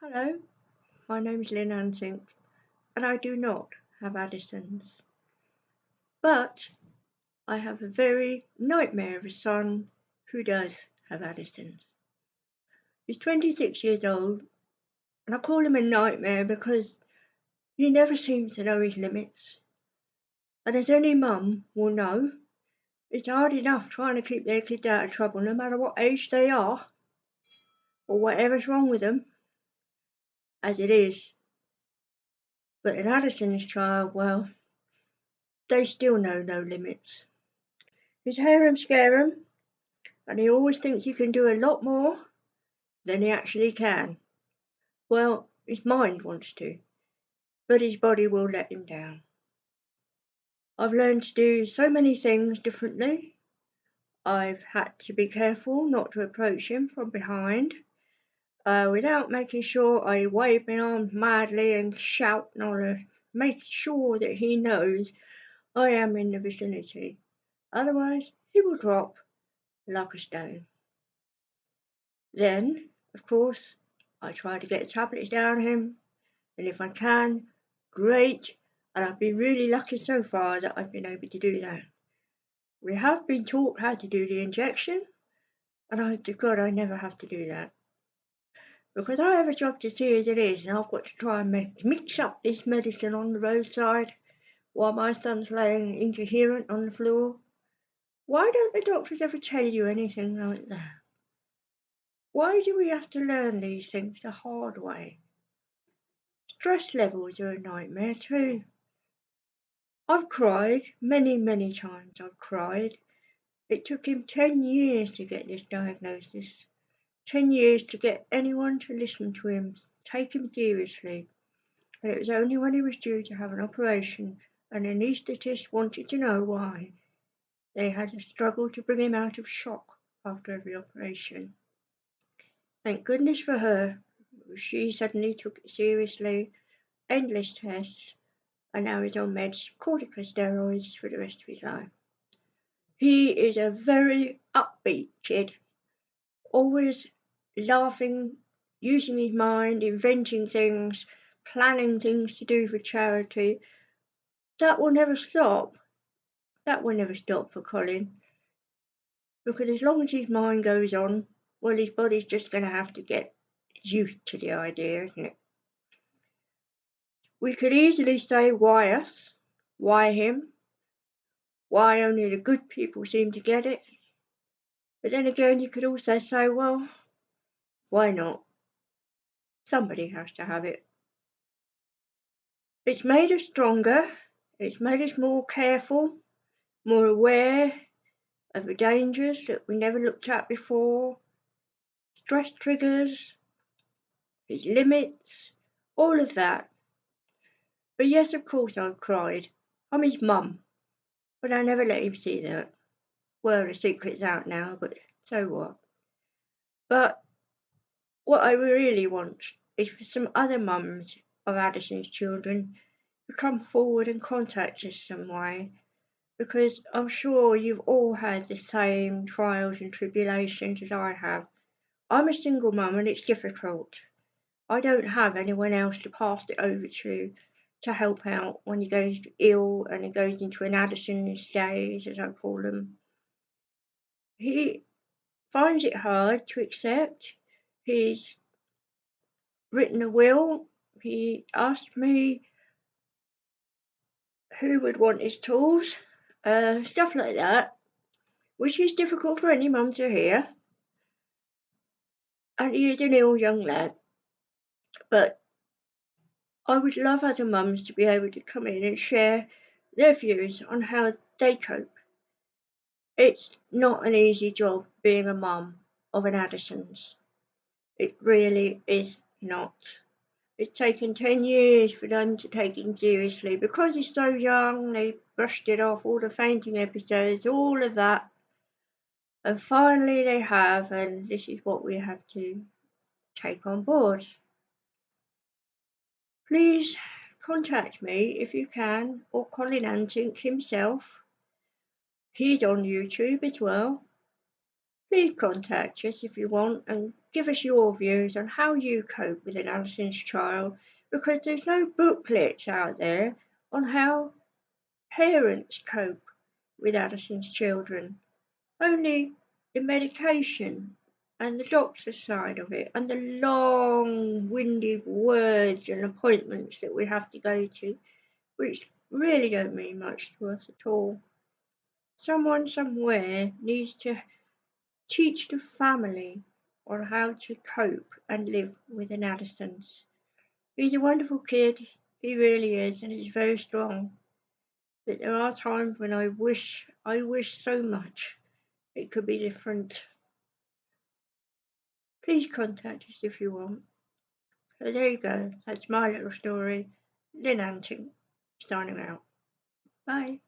Hello, my name is Lynn Ansink, and I do not have Addison's. But I have a very nightmare of a son who does have Addison's. He's 26 years old, and I call him a nightmare because he never seems to know his limits. And as any mum will know, it's hard enough trying to keep their kids out of trouble no matter what age they are, or whatever's wrong with them, as it is. But an Addison's child, well, they still know no limits. His harem scarum, and he always thinks he can do a lot more than he actually can. Well, his mind wants to, but his body will let him down. I've learned to do so many things differently. I've had to be careful not to approach him from behind without making sure I wave my arms madly and shout in order to make sure that he knows I am in the vicinity. Otherwise, he will drop like a stone. Then, of course, I try to get tablets down him, and if I can, great, and I've been really lucky so far that I've been able to do that. We have been taught how to do the injection, and I hope to God I never have to do that. Because I have a job to see as it is, and I've got to try and mix up this medicine on the roadside while my son's laying incoherent on the floor. Why don't the doctors ever tell you anything like that? Why do we have to learn these things the hard way? Stress levels are a nightmare too. I've cried, many, many times I've cried. It took him 10 years to get this diagnosis. 10 years to get anyone to listen to him, take him seriously. And it was only when he was due to have an operation and an anaesthetist wanted to know why, they had to struggle to bring him out of shock after every operation. Thank goodness for her, she suddenly took it seriously, endless tests, and now he's on meds, corticosteroids, for the rest of his life. He is a very upbeat kid, always laughing, using his mind, inventing things, planning things to do for charity. That will never stop. That will never stop for Colin. Because as long as his mind goes on, well, his body's just going to have to get used to the idea, isn't it? We could easily say, why us? Why him? Why only the good people seem to get it? But then again, you could also say, well, why not? Somebody has to have it. It's made us stronger. It's made us more careful, more aware of the dangers that we never looked at before, stress triggers, its limits, all of that. But yes, of course I've cried. I'm his mum, but I never let him see that. Well, the secret's out now, but so what? But what I really want is for some other mums of Addison's children to come forward and contact us some way, because I'm sure you've all had the same trials and tribulations as I have. I'm a single mum and it's difficult. I don't have anyone else to pass it over to help out when he goes ill and he goes into an Addison's days, as I call them. He finds it hard to accept. He's written a will. He asked me who would want his tools, stuff like that, which is difficult for any mum to hear. And he is an ill young lad. But I would love other mums to be able to come in and share their views on how they cope. It's not an easy job being a mum of an Addison's. It really is not. It's taken 10 years for them to take him seriously. Because he's so young, they brushed it off, all the fainting episodes, all of that. And finally they have, and this is what we have to take on board. Please contact me if you can, or Colin Ansink himself. He's on YouTube as well. Please contact us if you want and give us your views on how you cope with an Addison's child, because there's no booklets out there on how parents cope with Addison's children. Only the medication and the doctor's side of it and the long-winded words and appointments that we have to go to, which really don't mean much to us at all. Someone somewhere needs to teach the family on how to cope and live with an Addison's. He's a wonderful kid, he really is, and he's very strong. But there are times when I wish so much it could be different. Please contact us if you want. So there you go, that's my little story. Lynn Anting, signing out. Bye.